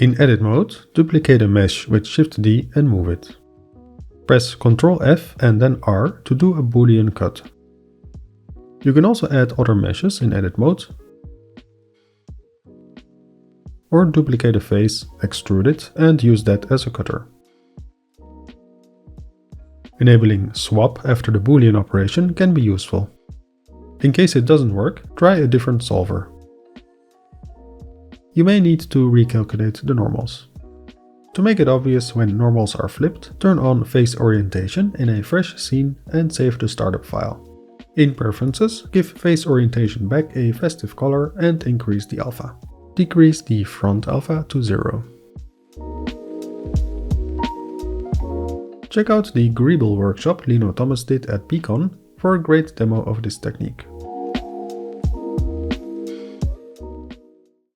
In edit mode, duplicate a mesh with Shift-D and move it. Press Ctrl F and then R to do a Boolean cut. You can also add other meshes in edit mode, or duplicate a face, extrude it and use that as a cutter. Enabling swap after the Boolean operation can be useful. In case it doesn't work, try a different solver. You may need to recalculate the normals. To make it obvious when normals are flipped, turn on face orientation in a fresh scene and save the startup file. In Preferences, give face orientation back a festive color and increase the alpha. Decrease the front alpha to 0. Check out the Greeble workshop Lino did at PCon for a great demo of this technique.